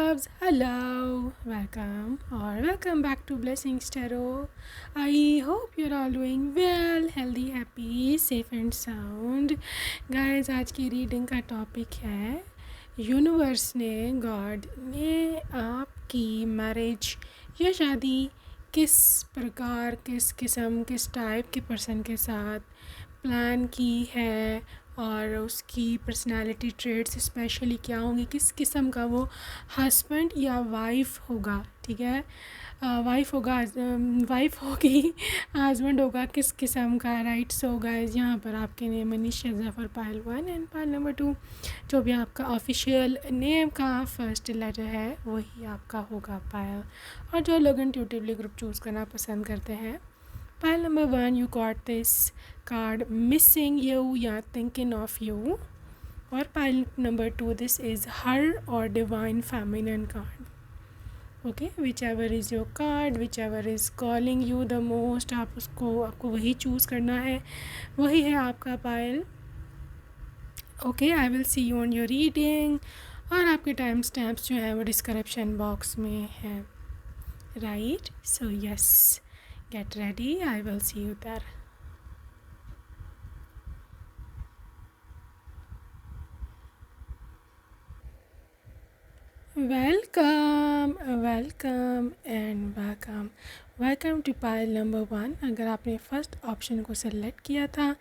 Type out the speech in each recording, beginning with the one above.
loves, hello, welcome back to Blessings Tarot. I hope you're all doing well, healthy, happy, safe and sound. Guys, आज की reading का topic है universe ने, God ने आपकी marriage या शादी किस प्रकार, किस किस्म, किस टाइप के पर्सन के साथ प्लान की है और उसकी पर्सनालिटी ट्रेड्स स्पेशली क्या होंगी, किस किस्म का वो हस्बैंड या वाइफ होगा. ठीक है, वाइफ होगी, हस्बैंड होगा, किस किस्म का. राइट. सो गाइस, यहाँ पर आपके name Manisha Zafar Payal 1 and Payal number 2, जो भी आपका ऑफिशियल नेम का फर्स्ट लेटर है वही आपका होगा पायल. और जो लोग इंट्यूटिवली ग्रुप चूज़ करना पसंद करते हैं, pile number 1, you got this card missing you या thinking of you. और pile number 2, this is her or divine feminine card. Okay, whichever is your card, whichever is calling you the most, आपको वही choose करना है, वही है आपका Payal. Okay, I will see you on your reading. और आपके टाइम स्टैम्प्स जो है वो डिस्क्रिप्शन बॉक्स में है. Right. So yes, get ready, I will see you there. welcome and welcome to pile number 1. अगर आपने फर्स्ट ऑप्शन को सेलेक्ट किया था,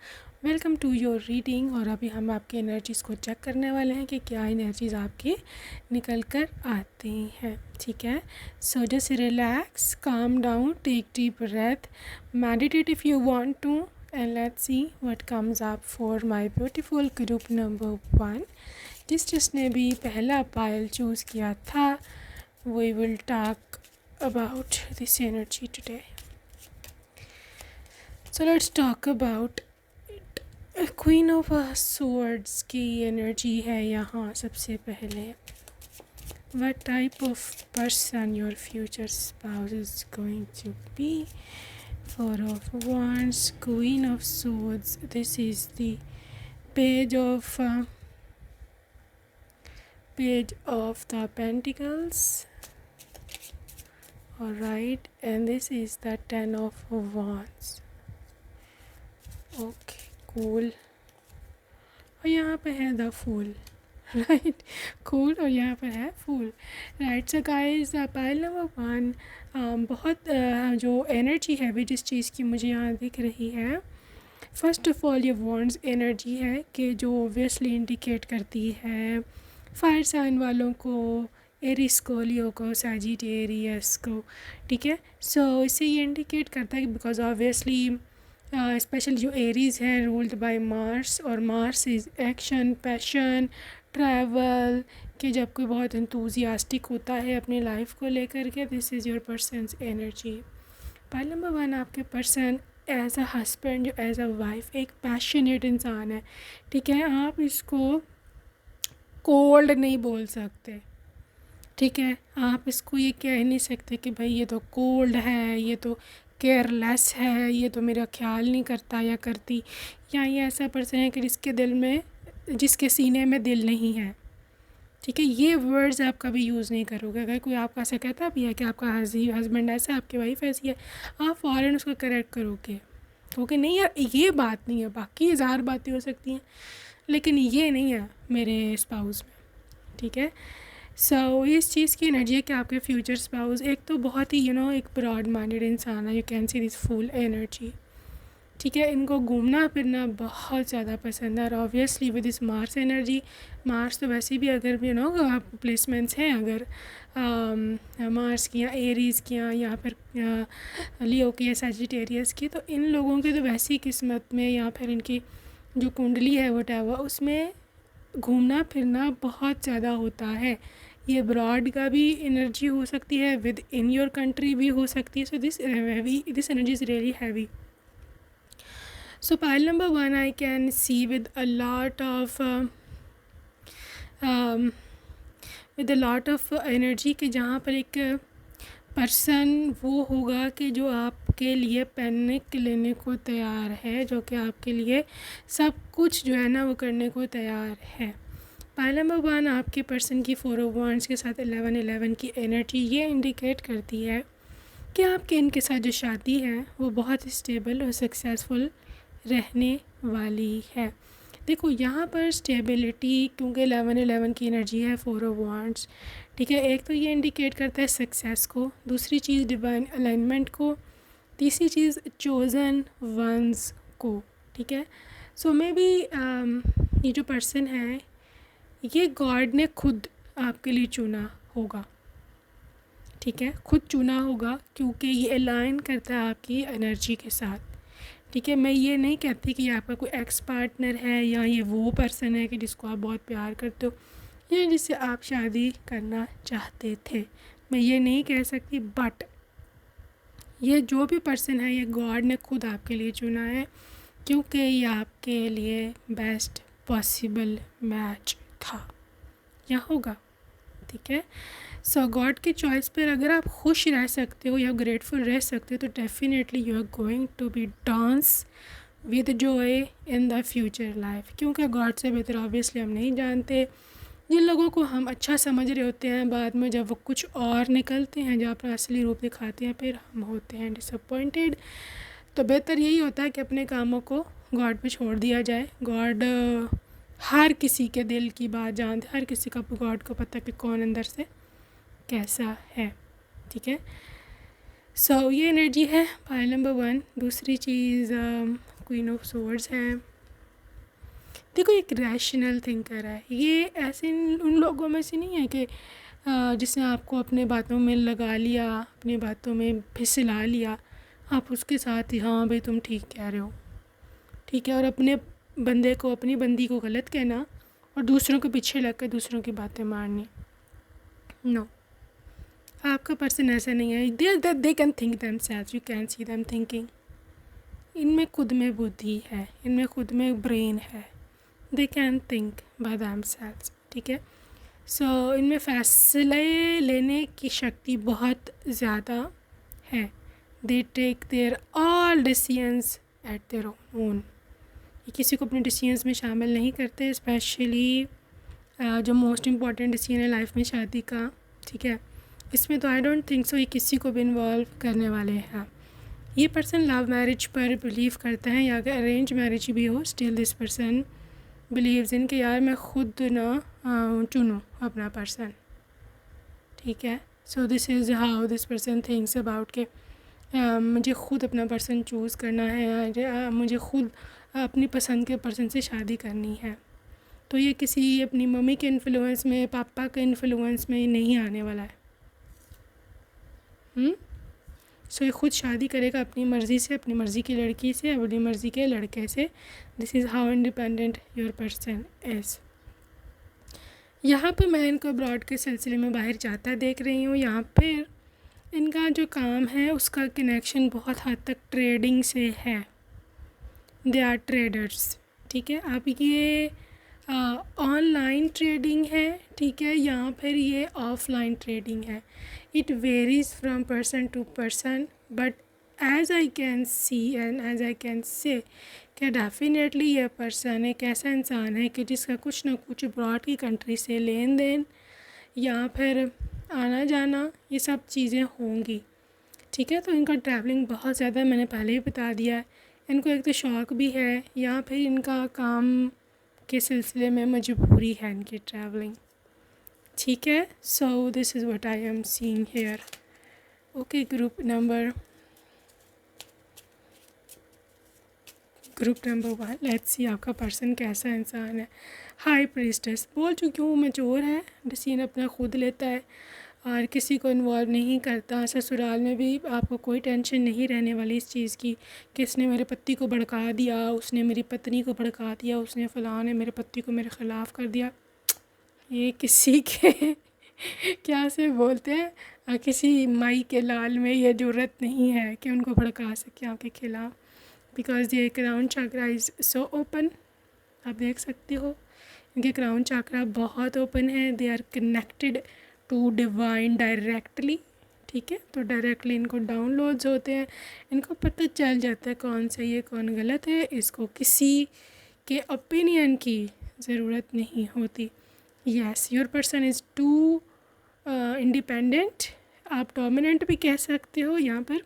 वेलकम टू योर रीडिंग. और अभी हम आपके एनर्जीज़ को चेक करने वाले हैं कि क्या एनर्जीज़ आपके निकल कर आती हैं. ठीक है. So just relax, calm down, take deep breath, meditate if you want to, and let's see what comes up for my beautiful group number 1. जिसने भी पहला पायल चूज़ किया था, we will talk about this energy today. So let's talk about queen of swords की energy है यहाँ. सबसे पहले, what type of person your future spouse is going to be? Four of Wands, Queen of Swords. This is the page of the Pentacles. Alright, and this is the Ten of Wands. Okay, cool. और यहाँ पे है the fool. Right, cool. और यहाँ पर है फूल. Right. So guys, pile number 1, बहुत जो एनर्जी है भी जिस चीज़ की मुझे यहाँ दिख रही है, फर्स्ट ऑफ ऑल ये वॉन्ड्स एनर्जी है कि जो ऑब्वियसली इंडिकेट करती है फायर साइन वालों को, एरिस को, लियो को, सैजिटेरियस को. ठीक है. सो इससे ये इंडिकेट करता है कि बिकॉज ऑब्वियसली स्पेशली जो एरीज़ है रूल्ड बाय मार्स, और Mars is action, passion, travel, कि जब कोई बहुत एंथुजियास्टिक होता है अपनी लाइफ को लेकर के, this is your persons energy. Pile number 1, आपके पर्सन एज अ हस्बैंड, जो एज अ वाइफ एक पैशनेट इंसान है. ठीक है. आप इसको कोल्ड नहीं बोल सकते. ठीक है. आप इसको ये कह नहीं सकते कि भाई ये तो कोल्ड है, ये तो केयरलेस है, ये तो मेरा ख्याल नहीं करता या करती, या ये ऐसा पर्सन है कि जिसके सीने में दिल नहीं है. ठीक है. ये वर्ड्स आप कभी यूज़ नहीं करोगे. अगर कोई आपका ऐसा कहता भी है कि आपका हस्बैंड ऐसा है, आपकी वाइफ ऐसी है, आप फ़ौरन उसको करेक्ट करोगे. ओके, नहीं यार ये बात नहीं है, बाकी 1000 बातें हो सकती हैं, लेकिन ये नहीं है मेरे स्पाउस में. ठीक है. सो इस चीज़ की एनर्जी है कि आपके फ्यूचर स्पाउस एक तो बहुत ही एक ब्रॉड माइंडेड इंसान है. You can see this full energy. ठीक है. इनको घूमना फिरना बहुत ज़्यादा पसंद है. और obviously with this Mars energy, Mars तो वैसे भी अगर प्लेसमेंट्स हैं, अगर मार्स की या एरीज़ की या फिर लियो की या सैजिटेरियस की, तो इन लोगों की तो वैसी किस्मत में या फिर इनकी जो कुंडली है वोटेवर, उसमें घूमना फिरना बहुत ज़्यादा होता है. ये ब्रॉड का भी एनर्जी हो सकती है, विद इन योर कंट्री भी हो सकती है. So this energy is really heavy. So pile number 1, I can see with a lot of energy कि जहाँ पर एक पर्सन वो होगा कि जो आपके लिए पैनिक लेने को तैयार है, जो कि आपके लिए सब कुछ जो है ना वो करने को तैयार है. पाइल नंबर 1 आपके पर्सन की 4 ऑफ वांड्स के साथ 11 की एनर्जी ये इंडिकेट करती है कि आपके इनके साथ जो शादी है वो बहुत स्टेबल और सक्सेसफुल रहने वाली है। देखो यहाँ पर स्टेबिलिटी, क्योंकि 11 की एनर्जी है 4 ऑफ वांड्स, ठीक है। एक तो ये इंडिकेट करता है सक्सेस को, दूसरी चीज़ डिवाइन अलाइनमेंट को, तीसरी चीज़ चोज़न वंस को, ठीक है। सो मे बी ये जो पर्सन है ये गॉड ने खुद आपके लिए चुना होगा, ठीक है, खुद चुना होगा, क्योंकि ये अलाइन करता है आपकी एनर्जी के साथ, ठीक है। मैं ये नहीं कहती कि आपका कोई एक्स पार्टनर है या ये वो पर्सन है कि जिसको आप बहुत प्यार करते हो या जिससे आप शादी करना चाहते थे, मैं ये नहीं कह सकती। बट ये जो भी पर्सन है ये गॉड ने खुद आपके लिए चुना है, क्योंकि ये आपके लिए बेस्ट पॉसिबल मैच था या होगा, ठीक है। सो गॉड की चॉइस पर अगर आप खुश रह सकते हो या ग्रेटफुल रह सकते हो तो definitely you are going to be dance with joy in the future life, क्योंकि गॉड से बेहतर ऑब्वियसली हम नहीं जानते। जिन लोगों को हम अच्छा समझ रहे होते हैं, बाद में जब वो कुछ और निकलते हैं, जब अपना असली रूप दिखाते हैं, फिर हम होते हैं डिसअपॉइंटेड। तो बेहतर यही होता है कि अपने कामों को गॉड पे छोड़ दिया जाए। गॉड हर किसी के दिल की बात जानते, हर किसी का गॉड को पता कि कौन अंदर से कैसा है, ठीक है। सो ये एनर्जी है पाइल नंबर 1। दूसरी चीज़ क्वीन ऑफ सोर्ड्स है। देखो एक रैशनल थिंकर है ये, ऐसे उन लोगों में से नहीं है कि जिसने आपको अपने बातों में लगा लिया, अपनी बातों में फिसला लिया, आप उसके साथ ही हाँ भाई तुम ठीक कह रहे हो, ठीक है, और अपने बंदे को, अपनी बंदी को गलत कहना और दूसरों के पीछे लग कर दूसरों की बातें मारनी। नो, आपका पर्सन ऐसा नहीं है। They can think them self, you can see them thinking. इनमें खुद में बुद्धि है, इनमें खुद में ब्रेन है, they can think by them self, ठीक है। सो इनमें फ़ैसले लेने की शक्ति बहुत ज़्यादा है। They take their all decisions at their own. ये किसी को अपने डिसीजंस में शामिल नहीं करते, स्पेशली जो मोस्ट इम्पॉर्टेंट डिसीजन है लाइफ में शादी का, ठीक है। इसमें तो आई डोंट थिंक सो ये किसी को भी इन्वॉल्व करने वाले हैं। ये पर्सन लव मैरिज पर बिलीव करता है या अगर अरेंज मैरिज भी हो, still this person believes in कि यार मैं खुद ना चुनूँ अपना पर्सन, ठीक है। So this is how this person thinks about के मुझे खुद अपना पर्सन चूज़ करना है, मुझे खुद अपनी पसंद के पर्सन से शादी करनी है। तो ये किसी अपनी मम्मी के इन्फ्लुएंस में, पापा के इन्फ्लुएंस में नहीं आने वाला है। सो ये खुद शादी करेगा अपनी मर्ज़ी से, अपनी मर्ज़ी की लड़की से, अपनी मर्ज़ी के लड़के से। This is how independent your person is. यहाँ पर मैं इनको अब्रॉड के सिलसिले में बाहर जाता देख रही हूँ। यहाँ पर इनका जो काम है उसका कनेक्शन बहुत हद तक ट्रेडिंग से है। दे आर ट्रेडर्स, ठीक है। अब ये ऑनलाइन ट्रेडिंग है, ठीक है, या फिर ये ऑफलाइन ट्रेडिंग है। It varies from person to person, but as I can see and as I can say कि डेफिनेटली ये पर्सन एक ऐसा इंसान है कि जिसका कुछ ना कुछ अब्रॉड की कंट्री से लेन देन या फिर आना जाना ये सब चीज़ें होंगी, ठीक है। तो इनका ट्रैवलिंग बहुत ज़्यादा, मैंने पहले ही बता दिया है। इनको एक तो शौक़ भी है या फिर इनका काम के सिलसिले में मजबूरी है इनकी ट्रैवलिंग, ठीक है। So this is what I am seeing here. Okay, group number 1, let's see आपका पर्सन कैसा इंसान है। हाई प्रीस्टेस, बोल चुकी हूँ मैं, चोर है, डिसीजन अपना खुद लेता है और किसी को इन्वॉल्व नहीं करता। ससुराल में भी आपको कोई टेंशन नहीं रहने वाली इस चीज़ की कि इसने मेरे पति को भड़का दिया, उसने मेरी पत्नी को भड़का दिया, उसने फ़लाँ ने मेरे पति को मेरे ख़िलाफ़ कर दिया। ये किसी के क्या से बोलते हैं, किसी माई के लाल में ये ज़रूरत नहीं है कि उनको भड़का सके आपके ख़िलाफ़, बिकॉज़ ये crown chakra is so open. आप देख सकते हो इनके क्राउन चक्रा बहुत ओपन है। They are connected to divine directly, ठीक है। तो डायरेक्टली इनको डाउनलोड्स होते हैं, इनको पता चल जाता है कौन सही है कौन गलत है। इसको किसी के ओपिनियन की ज़रूरत नहीं होती। Yes, your person is too independent, आप डोमिनेंट भी कह सकते हो यहाँ पर।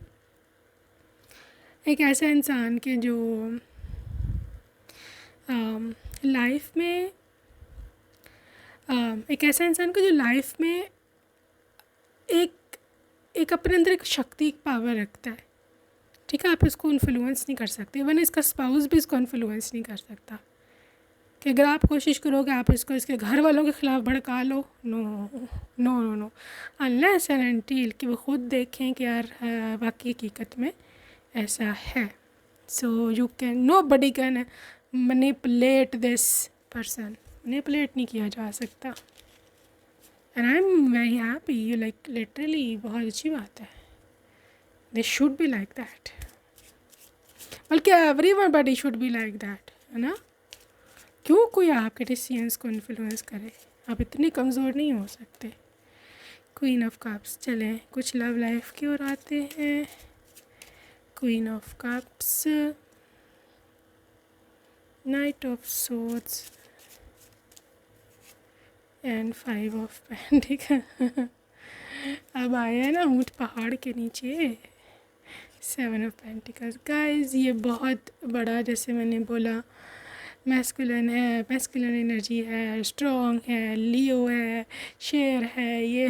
एक ऐसा इंसान के जो लाइफ में एक ऐसा इंसान को जो लाइफ में एक एक अपने अंदर एक शक्ति, एक पावर रखता है, ठीक है। आप इसको इन्फ्लुएंस नहीं कर सकते, इवन इसका स्पाउस भी इसको इन्फ्लुएंस नहीं कर सकता कि अगर आप कोशिश करोगे आप इसको इसके घर वालों के ख़िलाफ़ भड़का लो। No no no no, unless and until कि वो ख़ुद देखें कि यार वाकई हकीकत में ऐसा है। So you can, nobody can manipulate this person, manipulate नहीं किया जा सकता। And I am very happy, you like literally बहुत अच्छी बात है। They should be like that, बल्कि everybody should be like that, है ना। क्यों कोई आपके डिसीजंस को इन्फ्लुएंस करे, आप इतने कमज़ोर नहीं हो सकते। क्वीन ऑफ कप्स, चलें कुछ लव लाइफ की ओर आते हैं। Queen of cups, night of swords and 5 of pentacles. अब आया ना ऊँट पहाड़ के नीचे, 7 ऑफ पेंटिकल्स। गाइस ये बहुत बड़ा, जैसे मैंने बोला, मैस्कुलिन है, मैस्कुलिन एनर्जी है, स्ट्रॉन्ग है, लियो है, शेर है, ये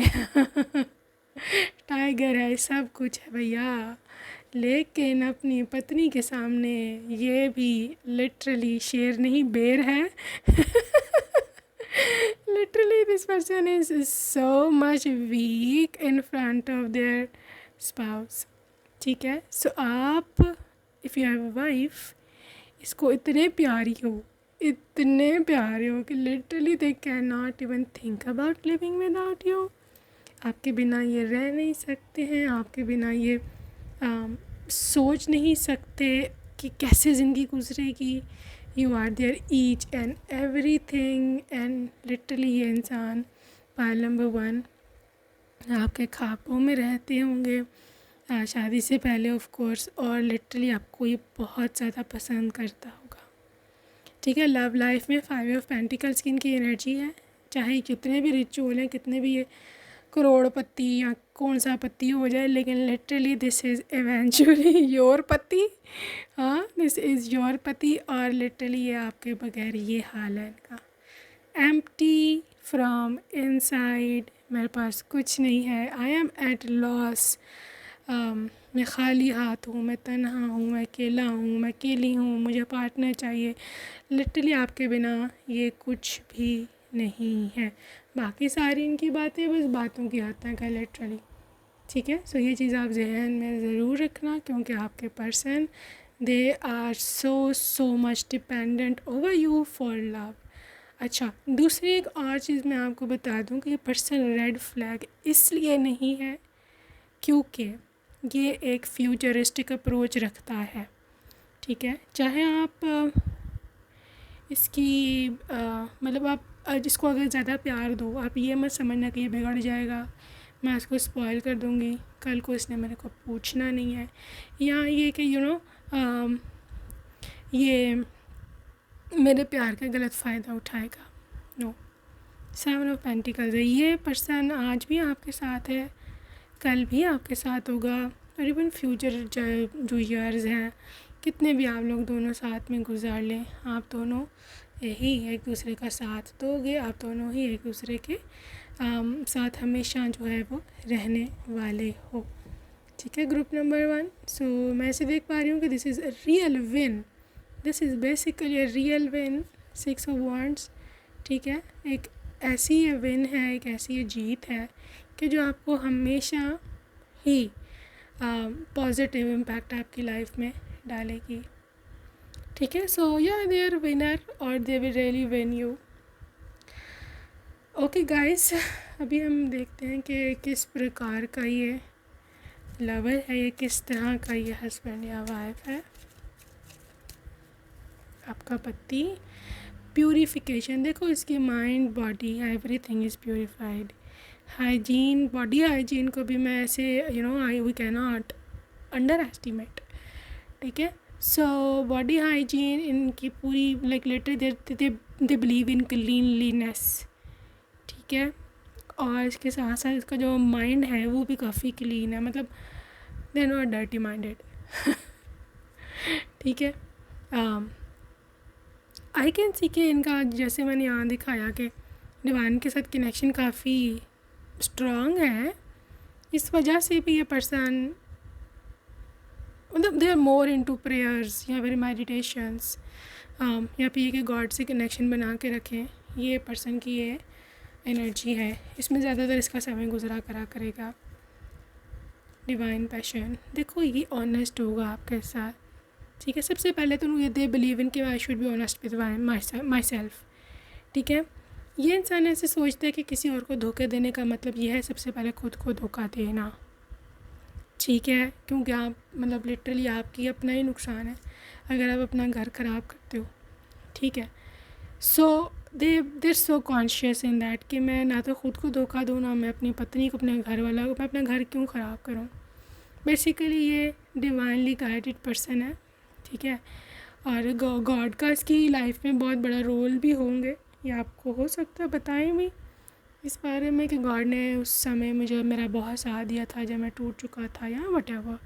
टाइगर है, सब कुछ है भैया। लेकिन अपनी पत्नी के सामने ये भी लिटरली शेर नहीं बेर है। Literally this person is so much weak in front of their spouse, ठीक है। सो आप if you have a wife, इसको इतने प्यारे हो कि literally they can not even think about living without you. आपके बिना ये रह नहीं सकते हैं, आपके बिना ये सोच नहीं सकते कि कैसे ज़िंदगी गुजरेगी। You are their each and everything, and literally ये इंसान पाइल नंबर 1 आपके ख्वाबों में रहते होंगे शादी से पहले ऑफ कोर्स, और लिटरली आपको ये बहुत ज़्यादा पसंद करता होगा, ठीक है। लव लाइफ में 5 ऑफ पेंटिकल्स की इनकी एनर्जी है। चाहे कितने भी रिचुअल हैं, कितने भी ये करोड़पति या कौन सा पति हो जाए, लेकिन literally this is eventually your पति। हाँ, दिस इज़ योर पति, और लिटरली ये आपके बगैर ये हाल है इनका, एम्प्टी फ्रॉम इनसाइड, मेरे पास कुछ नहीं है, आई एम एट लॉस, मैं खाली हाथ हूँ, मैं तन्हा हूँ, मैं अकेला हूँ, मैं अकेली हूँ, मुझे पार्टनर चाहिए। लिटरली आपके बिना ये कुछ भी नहीं है। बाकी सारी इनकी बातें बस बातों की हद तक है लिटरली, ठीक है। सो ये चीज़ आप जहन में ज़रूर रखना, क्योंकि आपके person they are so much dependent over you for love. अच्छा, दूसरी एक और चीज़ मैं आपको बता दूं कि ये पर्सन रेड फ्लैग इसलिए नहीं है क्योंकि ये एक फ्यूचरिस्टिक अप्रोच रखता है, ठीक है। चाहे आप इसकी मतलब आप जिसको अगर ज़्यादा प्यार दो, आप ये मत समझना कि ये बिगड़ जाएगा, मैं इसको स्पॉइल कर दूँगी, कल को इसने मेरे को पूछना नहीं है, या ये कि ये मेरे प्यार का गलत फ़ायदा उठाएगा। नो, 7 ऑफ पेंटिकल्स है। ये पर्सन आज भी आपके साथ है, कल भी आपके साथ होगा, और इवन फ्यूचर जो ईयर्स हैं, कितने भी आप लोग दोनों साथ में गुजार लें, आप दोनों ही एक दूसरे का साथ दोगे, आप दोनों ही एक दूसरे के साथ हमेशा जो है वो रहने वाले हो, ठीक है। ग्रुप नंबर 1, सो मैं इसे देख पा रही हूँ कि this is a real win, this is basically a real win, 6 of wands, ठीक है। एक ऐसी ये विन है, एक ऐसी ये जीत है कि जो आपको हमेशा ही पॉजिटिव इम्पैक्ट आपकी लाइफ में डालेगी, ठीक है। सो या दे आर विनर और they will really win you. Okay guys, अभी हम देखते हैं कि किस प्रकार का ये लवर है, ये किस तरह का ये हस्बैंड या वाइफ है, आपका पति। प्यूरिफिकेशन देखो, इसकी mind, body, everything is purified. Hygiene, body hygiene को भी मैं ऐसे we can not underestimate, ठीक है। सो बॉडी हाइजीन इनकी पूरी like later they believe in cleanliness, ठीक है। और इसके साथ साथ इसका जो माइंड है वो भी काफ़ी क्लीन है, मतलब दे नॉट डर्टी माइंडेड। ठीक है। आई कैन सी के इनका, जैसे मैंने यहाँ दिखाया कि डिवाइन के साथ कनेक्शन काफ़ी स्ट्रॉन्ग है। इस वजह से भी ये पर्सन, मतलब they are more into prayers या फिर मेडिटेशंस, या फिर ये कि गॉड से कनेक्शन बना के रखें। ये पर्सन की ये एनर्जी है, इसमें ज़्यादातर इसका समय गुजरा करा करेगा। डिवाइन पैशन, देखो ये ऑनेस्ट होगा आपके साथ, ठीक है। सबसे पहले तो ये दे बिलीव इन कि I should be honest with my self, ठीक है। ये इंसान ऐसे सोचता है कि किसी और को धोखे देने का मतलब ये है सबसे पहले खुद को धोखा देना, ठीक है। क्योंकि आप, मतलब लिटरली आपकी अपना ही नुकसान है अगर आप अपना घर ख़राब करते हो, ठीक है। सो देर सो कॉन्शियस इन दैट कि मैं ना तो ख़ुद को धोखा दूँ, ना मैं अपनी पत्नी को, अपने घर वाला को, मैं अपना घर क्यों ख़राब करूँ। बेसिकली ये डिवाइनली गाइडेड पर्सन है, ठीक है। और गॉड का इसकी लाइफ में बहुत बड़ा रोल भी होंगे, ये आपको हो सकता है बताएं भी इस बारे में कि गॉड ने उस समय मुझे, मेरा बहुत साथ दिया था जब मैं टूट चुका था या वटेवर,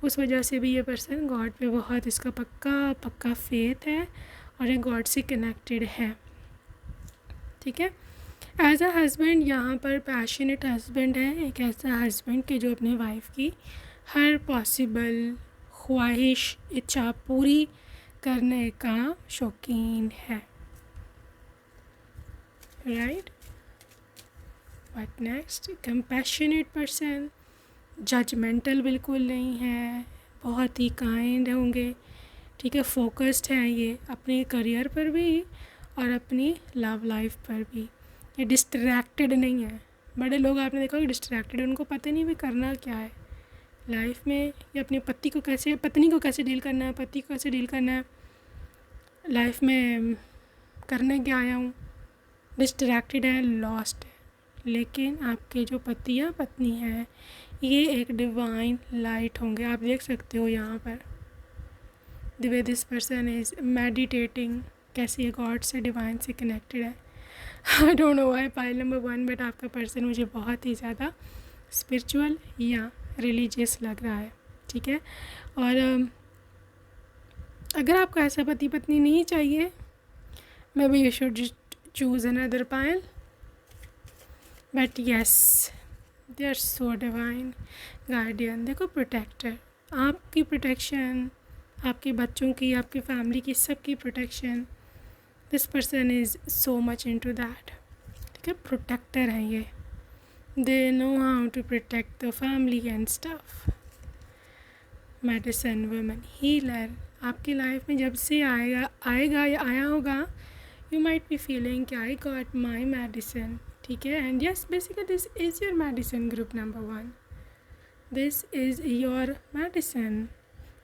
उस वजह से भी ये पर्सन गॉड पे बहुत, इसका पक्का फेथ है और ये गॉड से कनेक्टेड है, ठीक है। एज अ हस्बैंड, यहाँ पर पैशनेट हस्बैंड है, एक ऐसा हस्बैंड कि जो अपने वाइफ की हर पॉसिबल ख्वाहिश, इच्छा पूरी करने का शौकीन है, right. What next, compassionate person, judgmental बिल्कुल नहीं है, बहुत ही काइंड होंगे, ठीक है। फोकस्ड हैं ये अपने करियर पर भी और अपनी लव लाइफ पर भी। ये डिस्ट्रैक्टेड नहीं है। बड़े लोग आपने देखा कि डिस्ट्रैक्टेड, उनको पता नहीं भी करना क्या है लाइफ में, या अपने पत्नी को कैसे डील करना है, पति को कैसे डील करना है, लाइफ में करने क्या आया हूँ। डिस्ट्रैक्टेड है, लॉस्ट है। लेकिन आपके जो पति या पत्नी है, ये एक डिवाइन लाइट होंगे। आप देख सकते हो यहाँ पर the way this person is meditating, कैसे ये गॉड से, डिवाइन से कनेक्टेड है। I don't know why pile number 1, but आपका पर्सन मुझे बहुत ही ज़्यादा स्पिरिचुअल या रिलीजियस लग रहा है, ठीक है। और अगर आपको ऐसा पति पत्नी नहीं चाहिए, maybe you should choose another pile, but yes they are so divine guardian. देखो प्रोटेक्टर, आपकी प्रोटेक्शन, आपके बच्चों की, आपकी फैमिली की, सबकी protection, this person is so much into that, ठीक है। प्रोटेक्टर हैं ये, they know how to protect the family and stuff. Medicine woman, healer, आपकी लाइफ में जब से आएगा या आया होगा, यू माइट बी फीलिंग कि आई गॉट माई मेडिसिन, ठीक है। And yes, basically this is your medicine group number 1, this is your medicine.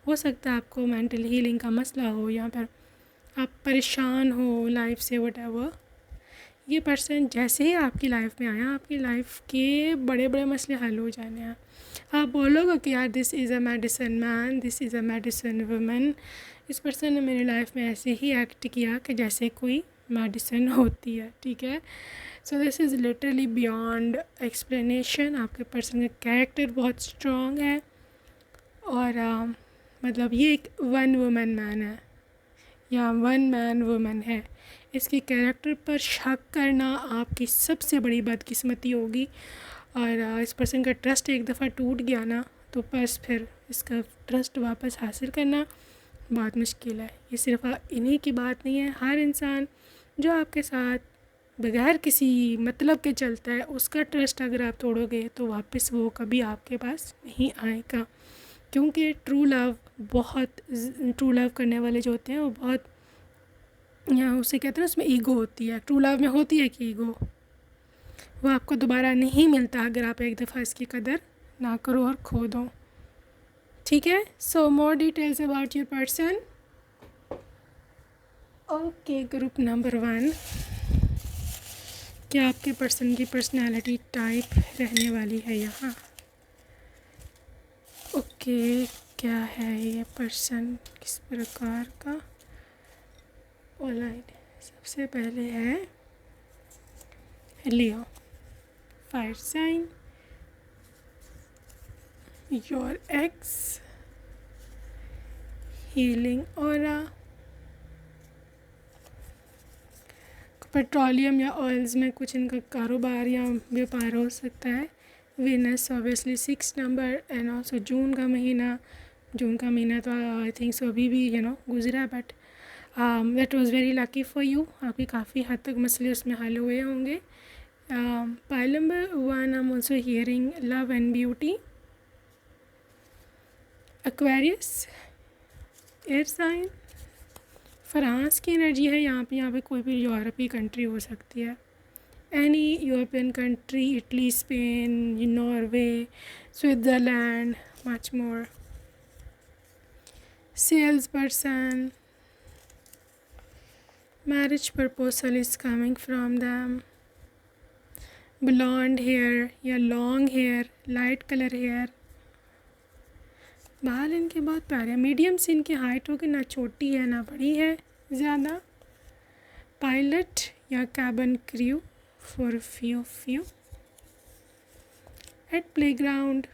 हो सकता है आपको मेंटल हीलिंग का मसला हो, या फिर आप परेशान हो लाइफ से, व्हाटएवर। ये पर्सन जैसे ही आपकी लाइफ में आया, आपकी लाइफ के बड़े बड़े मसले हल हो जाने हैं। आप बोलोगे कि यार this is a medicine man, this is a medicine woman. इस पर्सन ने मेरी लाइफ में ऐसे ही एक्ट किया कि जैसे कोई मेडिसिन होती है, ठीक है। So this is literally beyond explanation. आपके पर्सन का कैरेक्टर बहुत स्ट्रॉन्ग है, और मतलब ये एक वन वुमन मैन है या वन मैन वुमन है। इसके कैरेक्टर पर शक करना आपकी सबसे बड़ी बदकिस्मती होगी, और इस पर्सन का ट्रस्ट एक दफ़ा टूट गया ना, तो बस फिर इसका ट्रस्ट वापस हासिल करना बहुत मुश्किल है। ये सिर्फ इन्हीं की बात नहीं है, हर इंसान जो आपके साथ बगैर किसी मतलब के चलता है, उसका ट्रस्ट अगर आप तोड़ोगे तो वापस वो कभी आपके पास नहीं आएगा। क्योंकि ट्रू लव करने वाले जो होते हैं वो बहुत, यहाँ उसे कहते हैं, उसमें ईगो होती है। ट्रू लव में होती है कि ईगो, वो आपको दोबारा नहीं मिलता अगर आप एक दफ़ा इसकी कदर ना करो और खो दो, ठीक है। So more details about your person. Okay, group number 1, क्या आपके पर्सन की पर्सनैलिटी टाइप रहने वाली है यहाँ। ओके, क्या है ये पर्सन, किस प्रकार का। ऑलराइट, सबसे पहले है Leo. fire sign, your ex, healing aura, petroleum या ऑयल्स में कुछ इनका कारोबार या व्यापार हो सकता है। Venus obviously 6 number and also June का महीना तो आई थिंक सो अभी भी गुजरा, but that was very lucky for you. आपके काफ़ी हद तक मसले उसमें हल हुए होंगे। Pile number 1 I am also hearing love and beauty. Aquarius air sign, France की एनर्जी है यहाँ पे कोई भी यूरोपीय कंट्री हो सकती है, any European country, Italy, Spain, Norway, Switzerland, much more. Sales person, marriage proposal is coming from them. Blonde hair या long hair, light colour hair, बाल इनके बहुत प्यारे, मीडियम से इनकी हाइट होगी, ना छोटी है ना बड़ी है ज़्यादा। पायलट या cabin crew for few at playground.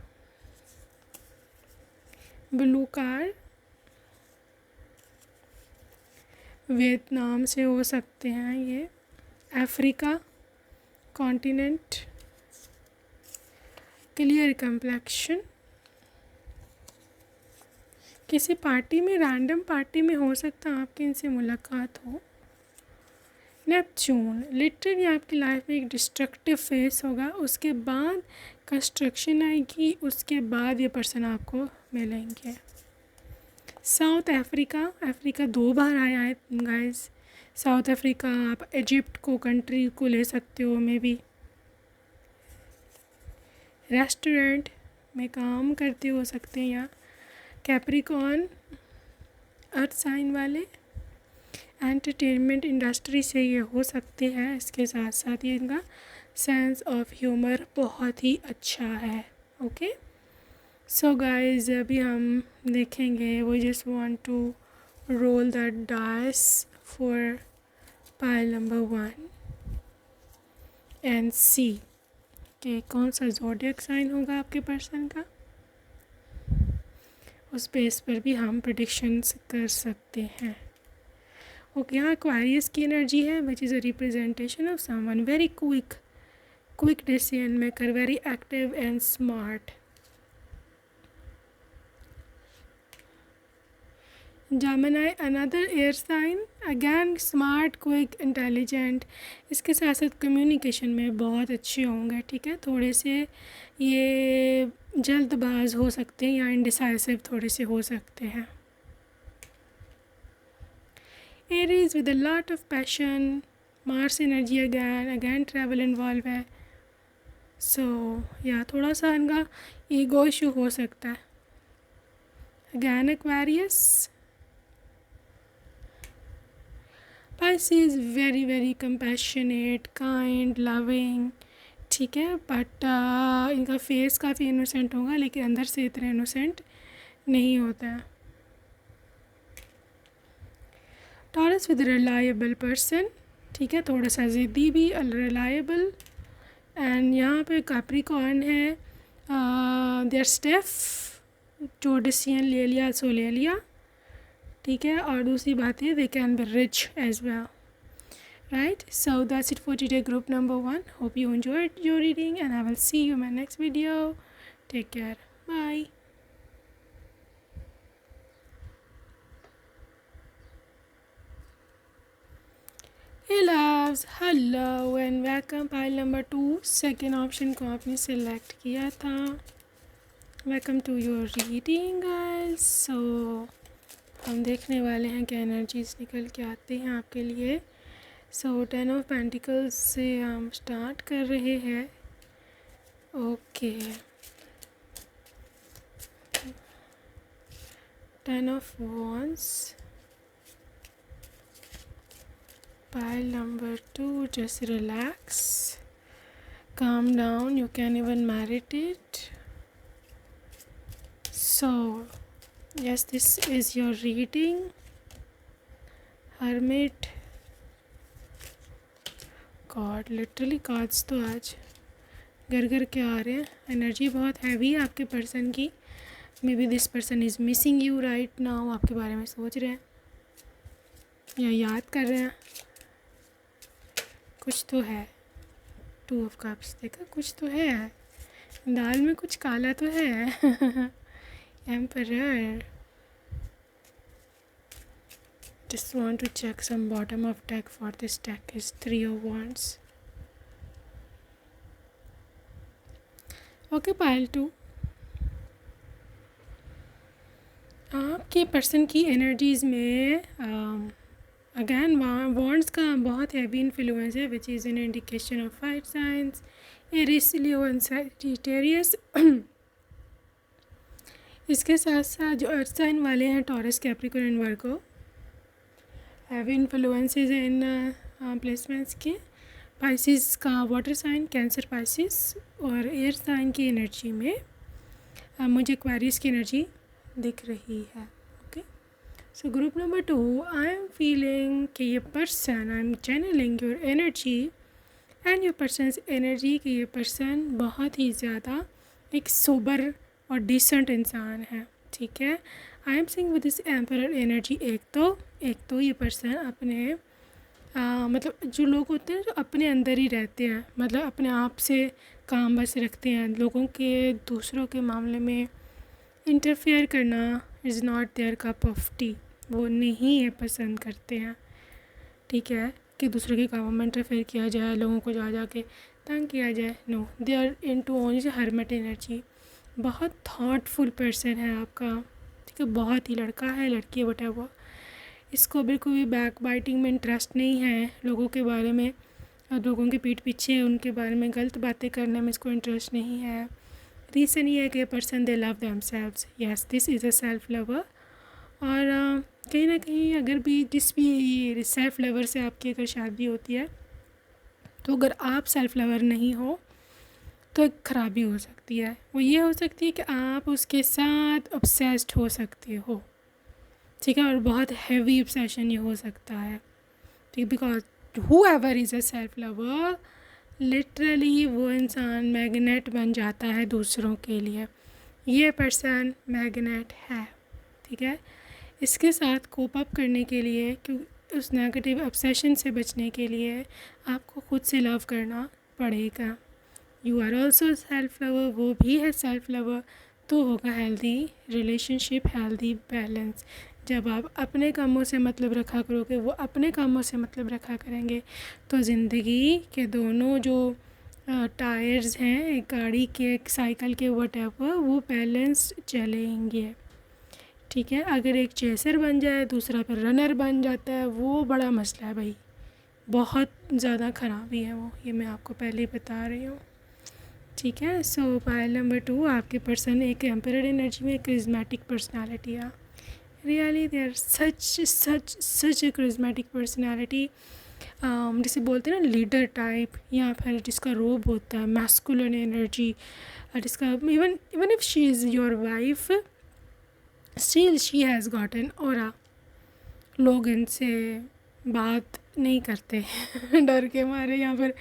Blue car, Vietnam से हो सकते हैं ये। Africa continent. क्लियर कंप्लेक्शन, किसी पार्टी में, रैंडम पार्टी में हो सकता है आपकी इनसे मुलाकात हो। नेपच्यून, लिटरली आपकी लाइफ में एक डिस्ट्रक्टिव फेस होगा, उसके बाद कंस्ट्रक्शन आएगी, उसके बाद ये पर्सन आपको मिलेंगे। साउथ अफ्रीका 2 बार आया है गाइस। साउथ अफ्रीका, आप इजिप्ट को कंट्री को ले सकते हो मे बी। रेस्टोरेंट में काम करते हो सकते हैं या कैप्रिकॉर्न अर्थ साइन वाले, एंटरटेनमेंट इंडस्ट्री से ये हो सकते हैं। इसके साथ साथ ये इनका सेंस ऑफ ह्यूमर बहुत ही अच्छा है। ओके सो गाइज, अभी हम देखेंगे, we just want to roll the dice for pile number 1 and see कि कौन सा ज़ोडिएक साइन होगा आपके पर्सन का। उस बेस पर भी हम प्रेडिक्शंस कर सकते हैं। ओके, यहाँ एक्वेरियस की एनर्जी है, which is a representation of someone very quick decision maker, very active and smart. Gemini another air sign, again smart, quick, intelligent. इसके साथ साथ कम्युनिकेशन में बहुत अच्छे होंगे, ठीक है। थोड़े से ये जल्दबाज हो सकते हैं या इंडिसाइसिव थोड़े से हो सकते हैं। Aries with a lot of passion, Mars energy again travel involve है। सो या थोड़ा सा इनका ईगो इशू हो सकता है। Again Aquarius. Pisces very compassionate, kind, loving, ठीक है, बट इनका फेस काफ़ी इनोसेंट होगा, लेकिन अंदर से इतना इनोसेंट नहीं होता है। टॉरस विद रिलायबल पर्सन, ठीक है, थोड़ा सा ज़िद्दी भी, रिलायबल। एंड यहाँ पे कैप्रिकॉर्न है, देयर स्टेफ, जो डिसीजन ले लिया सो ले लिया, ठीक है। और दूसरी बात है, they can be rich as well, right. So that's it for today group number 1. Hope you enjoyed your reading and I will see you in my next video. Take care. Bye. Hey loves, hello and welcome. Pile number 2, second option को आपने select किया था. Welcome to your reading guys. So हम देखने वाले हैं क्या energies निकल के आते हैं आपके लिए। सो 10 ऑफ पेंटिकल्स से हम स्टार्ट कर रहे हैं। Okay, 10 of wands, pile number 2, just relax, calm down, you can even meditate. So yes, this is your reading. Hermit, God, literally cards तो आज घर घर के आ रहे हैं, एनर्जी बहुत हैवी है आपके पर्सन की। May be this person is missing you right now, आपके बारे में सोच रहे हैं या याद कर रहे हैं, कुछ तो है। 2 ऑफ कप्स देखा, कुछ तो है, दाल में कुछ काला तो है। Emperor, just want to check some bottom of deck for this deck is 3 of wands. Okay, pile 2, आपके पर्सन की एनर्जीज़ में अगैन वॉन्ड्स का बहुत हैवी इन्फ्लुएंस है, which is an indication of fire signs, Aries, Leo and Sagittarius. इसके साथ साथ जो अर्थ साइन वाले हैं, Taurus, Capricorn and Virgo, heavy influences in placements के। पाइसिस का वाटर साइन, कैंसर, पाइसिस और एयर साइन की एनर्जी में मुझे एक्वेरियस की एनर्जी दिख रही है। Okay, so group number 2, I am feeling कि ये person, I am channeling your energy and your persons energy कि ये पर्सन बहुत ही ज़्यादा एक सोबर और डिसेंट इंसान है। ठीक है, I am seeing with this emperor energy, एक तो ये पर्सन अपने मतलब जो लोग होते हैं जो अपने अंदर ही रहते हैं, मतलब अपने आप से काम बस रखते हैं, लोगों के दूसरों के मामले में इंटरफेयर करना is not their cup of tea, वो नहीं है पसंद करते हैं। ठीक है, कि दूसरे के कामों में इंटरफेयर किया जाए, लोगों को जा के तंग किया जाए, no, they are into only hermit energy. बहुत थॉटफुल पर्सन है आपका। ठीक है, बहुत ही, लड़का है लड़की है व्हाटएवर, इसको बिल्कुल भी बैक बाइटिंग में इंटरेस्ट नहीं है, लोगों के बारे में, लोगों के पीठ पीछे उनके बारे में गलत बातें करने में इसको इंटरेस्ट नहीं है। रीज़न ये है कि person they love themselves, yes this is a self lover. और कहीं ना कहीं अगर भी जिस भी सेल्फ लवर से आपकी अगर शादी होती है, तो अगर आप सेल्फ लवर नहीं हो तो एक ख़राबी हो सकती है। वो ये हो सकती है कि आप उसके साथ ऑब्सेस्ड हो सकते हो। ठीक है, और बहुत हैवी ऑब्सेशन ये हो सकता है। ठीक, because whoever is a self lover, literally वो इंसान मैग्नेट बन जाता है दूसरों के लिए। ये पर्सन मैग्नेट है। ठीक है, इसके साथ कोप अप करने के लिए, क्योंकि उस नेगेटिव ऑब्सेशन से बचने के लिए आपको खुद से लव करना पड़ेगा। You are also self lover, वो भी है सेल्फ लवर, तो होगा हेल्दी रिलेशनशिप, हेल्दी बैलेंस। जब आप अपने कामों से मतलब रखा करोगे, वो अपने कामों से मतलब रखा करेंगे, तो ज़िंदगी के दोनों जो टायर्स हैं एक गाड़ी के, एक साइकिल के, व्हाटएवर, वो बैलेंस चलेंगे। ठीक है, अगर एक चेसर बन जाए, दूसरा फिर रनर बन जाता है, वो बड़ा मसला है भाई, बहुत ज़्यादा ख़राबी है वो, ये मैं आपको पहले ही बता रही हूँ। ठीक है, सो पायल नंबर 2, आपके पर्सन एक एम्परर एनर्जी में करिज्मेटिक पर्सनालिटी है। Really they are such a charismatic personality, जिसे बोलते हैं ना लीडर टाइप, या फिर जिसका रोब होता है मैस्कुलिन एनर्जी, जिसका even if she is your wife, still she has got an aura. लोग इनसे बात नहीं करते डर के मारे, या फिर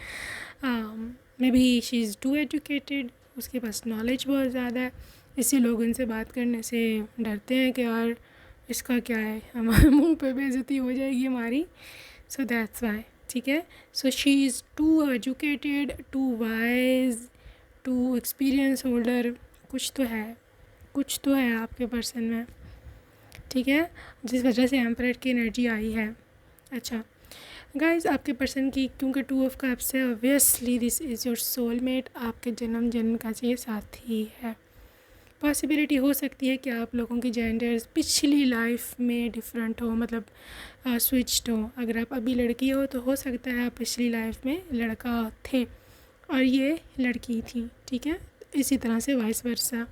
maybe she is too educated, उसके पास नॉलेज बहुत ज़्यादा है, इसी लोग इनसे बात करने से डरते हैं कि यार इसका क्या है, हमारे मुंह पे बेइज्जती हो जाएगी हमारी, सो दैट्स वाई। ठीक है, so she is too educated, too wise, too experience holder, कुछ तो है आपके पर्सन में। ठीक है, जिस वजह से एम्परर की एनर्जी आई है। अच्छा गाइस, आपके पर्सन की क्योंकि 2 ऑफ कप्स है, obviously this is your soulmate, आपके जन्म का ये साथी है। पॉसिबिलिटी हो सकती है कि आप लोगों की जेंडर्स पिछली लाइफ में डिफरेंट हो, मतलब स्विच्ड हो। अगर आप अभी लड़की हो सकता है आप पिछली लाइफ में लड़का थे और ये लड़की थी। ठीक है, इसी तरह से वाइस वर्सा।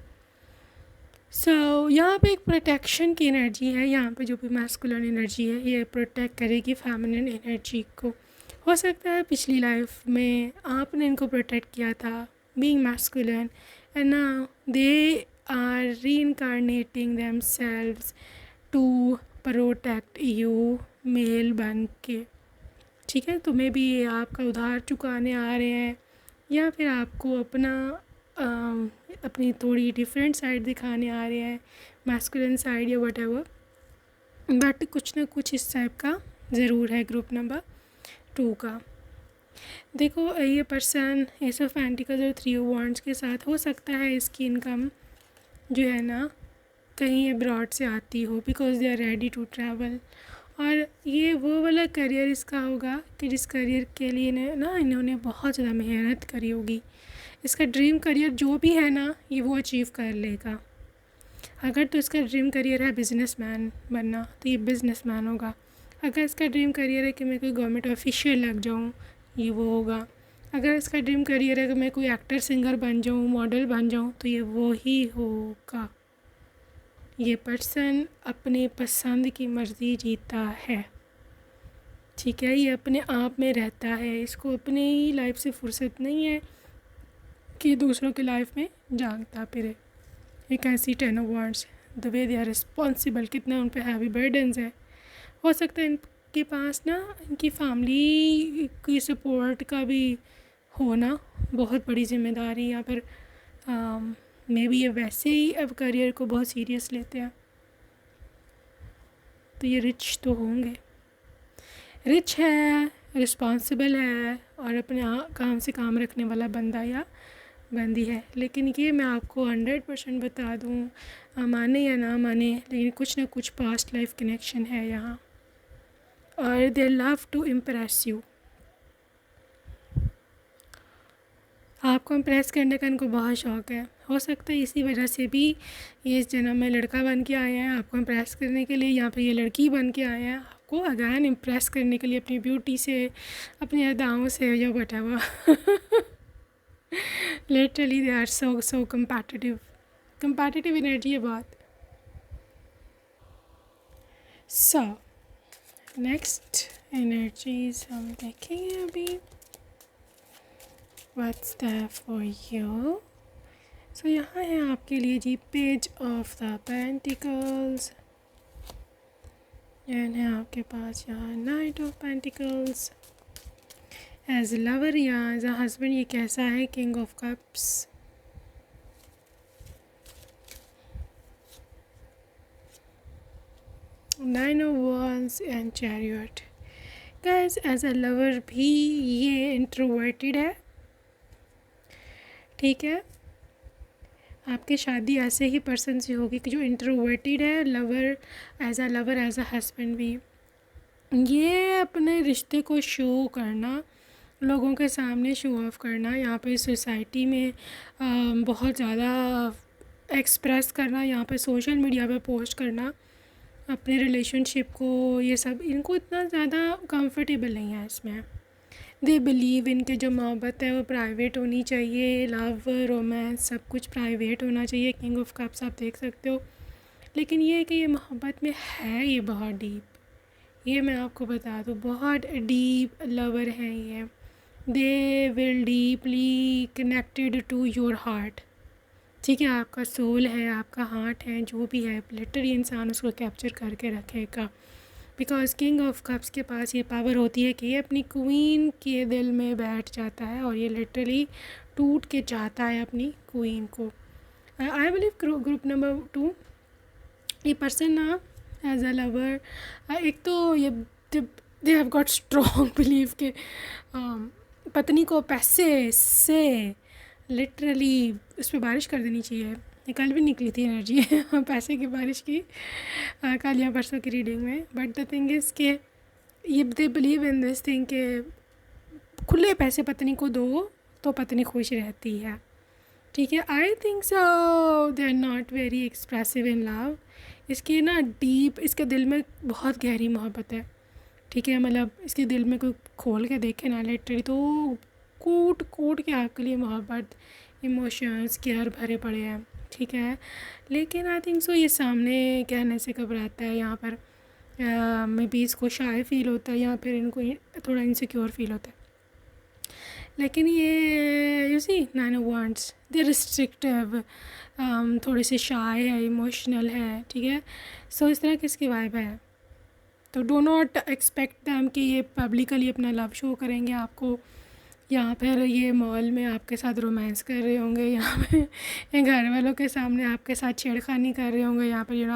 सो यहाँ पे एक प्रोटेक्शन की एनर्जी है, यहाँ पे जो भी मैस्कुलिन एनर्जी है ये प्रोटेक्ट करेगी फेमिनिन एनर्जी को। हो सकता है पिछली लाइफ में आपने इनको प्रोटेक्ट किया था being masculine, and now they are reincarnating themselves to protect you male बन के। ठीक है, तो मे बी ये आपका उधार चुकाने आ रहे हैं, या फिर आपको अपनी थोड़ी डिफरेंट साइड दिखाने आ रहे हैं, मैस्कुलिन साइड या व्हाटएवर, बट कुछ ना कुछ इस टाइप का ज़रूर है ग्रुप नंबर 2 का। देखो ये पर्सन एस ऑफ पेंटिकल्स और 3 ऑफ वांड्स के साथ हो सकता है इसकी इनकम जो है ना कहीं अब्रॉड से आती हो, because they are ready to travel. और ये वो वाला करियर इसका होगा कि जिस करियर के लिए इन्होंने बहुत ज़्यादा मेहनत करी होगी। इसका ड्रीम करियर जो भी है ना ये वो अचीव कर लेगा। अगर तो इसका ड्रीम करियर है बिजनेसमैन बनना तो ये बिजनेसमैन होगा। अगर इसका ड्रीम करियर है कि मैं कोई गवर्नमेंट ऑफिशियल लग जाऊँ, ये वो होगा। अगर इसका ड्रीम करियर है कि मैं कोई एक्टर सिंगर बन जाऊँ, मॉडल बन जाऊँ, तो ये वो ही होगा। ये पर्सन अपने पसंद की मर्ज़ी जीता है, ठीक है। ये अपने आप में रहता है, इसको अपनी ही लाइफ से फुर्सत नहीं है कि दूसरों की लाइफ में जानता फिरे। एक ऐसी 10 of wands, the way they are responsible, कितना उन पे हैवी बर्डन्स है। हो सकता है इनके पास ना इनकी फैमिली की सपोर्ट का भी होना बहुत बड़ी जिम्मेदारी, या फिर मे बी ये वैसे ही अब करियर को बहुत सीरियस लेते हैं। तो ये रिच तो होंगे, रिच है, रिस्पॉन्सिबल है और अपने काम से काम रखने वाला बंदा या बंदी है। लेकिन ये मैं आपको 100% बता दूँ, माने या ना माने, लेकिन कुछ ना कुछ पास्ट लाइफ कनेक्शन है यहाँ। और they love to impress you, आपको इम्प्रेस करने का इनको बहुत शौक़ है। हो सकता है इसी वजह से भी ये इस जन्म में लड़का बन के आए हैं आपको इम्प्रेस करने के लिए, यहाँ पे ये लड़की बन के आए हैं आपको अगैन इम्प्रेस करने के लिए, अपनी ब्यूटी से, अपनी अदाओं से या whatever. Literally they are so competitive energy है बहुत। सो नेक्स्ट एनर्जीज हम देखेंगे अभी, what's that for you. So यहाँ है आपके लिए जी page of the pentacles, and है आपके पास यहाँ knight of pentacles. As a lover या एज अ हस्बैंड ये कैसा है, king of cups, nine of wands and chariot. Guys as a lover भी ये इंट्रोवर्टेड है, ठीक है। आपकी शादी ऐसे ही पर्सन से होगी कि जो इंट्रोवर्टेड है, लवर एज अ हस्बैंड भी। ये अपने रिश्ते को शो करना, लोगों के सामने शो ऑफ करना, यहाँ पे सोसाइटी में बहुत ज़्यादा एक्सप्रेस करना, यहाँ पे सोशल मीडिया पे पोस्ट करना अपने रिलेशनशिप को, ये सब इनको इतना ज़्यादा कंफर्टेबल नहीं है इसमें। दे बिलीव इनके जो मोहब्बत है वो प्राइवेट होनी चाहिए, लव रोमांस सब कुछ प्राइवेट होना चाहिए। किंग ऑफ कप्स आप देख सकते हो, लेकिन ये है कि ये मोहब्बत में है ये बहुत डीप, ये मैं आपको बता दूँ बहुत डीप लवर हैं ये। They will deeply connected to your heart, ठीक है। आपका सोल है, आपका हार्ट है, जो भी है लिटरली इंसान उसको कैप्चर करके रखेगा। बिकॉज़ किंग ऑफ कप्स के पास ये पावर होती है कि ये अपनी क्वीन के दिल में बैठ जाता है और ये लिटरली टूट के चाहता है अपनी क्वीन को। आई बिलीव ग्रुप नंबर 2 ये पर्सन ना एज अ लवर, एक तो ये they have got strong believe के पत्नी को पैसे से लिटरली उस पर बारिश कर देनी चाहिए। ये कल भी निकली थी एनर्जी पैसे की बारिश की कल या परसों की रीडिंग में। बट द थिंग इज़ के ये दे बिलीव इन दिस थिंग के खुले पैसे पत्नी को दो तो पत्नी खुश रहती है, ठीक है। I think so they are not very expressive in love. इसके ना डीप, इसके दिल में बहुत गहरी मोहब्बत है, ठीक है। मतलब इसके दिल में कोई खोल के देखे ना लिटरली तो कूट कूट के आपके लिए मोहब्बत, इमोशंस केयर भरे पड़े हैं, ठीक है। लेकिन आई थिंक सो ये सामने कहने से घबराता है यहाँ पर, मे बी इसको शाय फील होता है या फिर इनको थोड़ा इनसिक्योर फील होता है। लेकिन ये you see nine of wands, they restrictive, थोड़े से शाय है, इमोशनल है, ठीक है। सो इस तरह किसकी वाइब है, तो डो नॉट एक्सपेक्ट दैम कि ये पब्लिकली अपना लव शो करेंगे आपको। यहाँ पर ये मॉल में आपके साथ रोमांस कर रहे होंगे, यहाँ पे ये घर वालों के सामने आपके साथ छेड़खानी कर रहे होंगे, यहाँ पर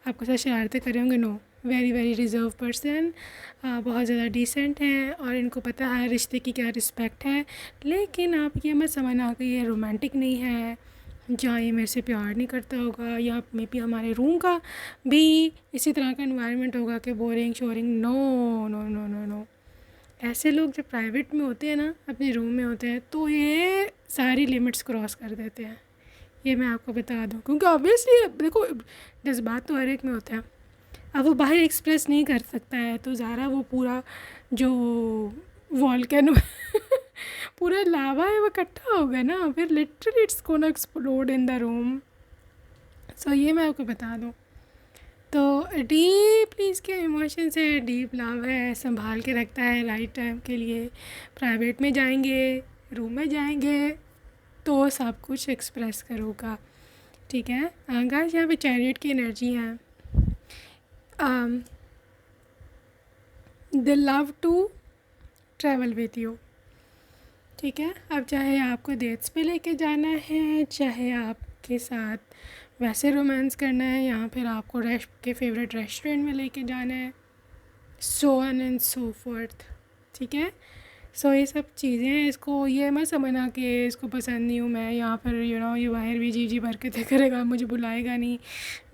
आपके साथ शरारतें कर रहे होंगे। No, very very reserve person, बहुत ज़्यादा डिसेंट हैं और इनको पता है रिश्ते की क्या रिस्पेक्ट है। लेकिन आप ये मत समझना कि ये रोमांटिक नहीं है, जहाँ ये मेरे से प्यार नहीं करता होगा, या मे बी हमारे रूम का भी इसी तरह का इन्वायरमेंट होगा कि बोरिंग शोरिंग। No no no no no, ऐसे लोग जब प्राइवेट में होते हैं ना, अपने रूम में होते हैं, तो ये सारी लिमिट्स क्रॉस कर देते हैं। ये मैं आपको बता दूं, क्योंकि ऑब्वियसली देखो जज्बात तो हर एक में होते हैं। अब वो बाहर एक्सप्रेस नहीं कर सकता है तो ज़ारा वो पूरा जो वॉल्केनो पूरा लावा है वो इकट्ठा होगा ना, फिर literally it's gonna explode in the room. So ये मैं आपको बता दूं। तो डीपली इसके इमोशंस है, डीप लव है, संभाल के रखता है राइट टाइम के लिए। प्राइवेट में जाएंगे, रूम में जाएंगे तो सब कुछ एक्सप्रेस करूँगा, ठीक है। गाइस यहाँ पे चैरियट की एनर्जी है। They love to travel with you, ठीक है। अब चाहे आपको डेट्स पे लेके जाना है, चाहे आपके साथ वैसे रोमांस करना है, या फिर आपको के फेवरेट रेस्टोरेंट में लेके जाना है, so on and so fourth, ठीक है। सो ये सब चीज़ें हैं। इसको ये मत समझना कि इसको पसंद नहीं हूँ मैं, या फिर ये बाहर भी जी जी बरकतें करेगा, मुझे बुलाएगा नहीं।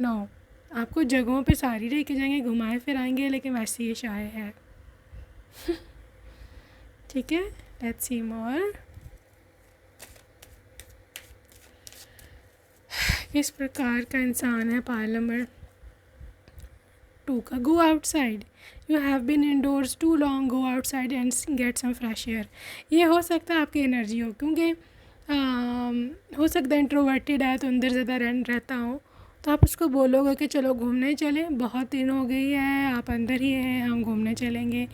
नो, आपको जगहों पे सारी लेके जाएंगे, घुमाए फिराएंगे, लेकिन वैसे ये शाय है ठीक है। Let's see more. किस प्रकार का इंसान है पायल नंबर 2 का? Go outside, you have been indoors too long, go outside and get some fresh air. ये हो सकता है आपकी एनर्जी हो, क्योंकि हो सकता है इंट्रोवर्टेड है तो अंदर ज़्यादा रहता हो, तो आप उसको बोलोगे कि चलो घूमने चलें, बहुत दिन हो गई है, आप अंदर ही हैं, हम घूमने चलेंगे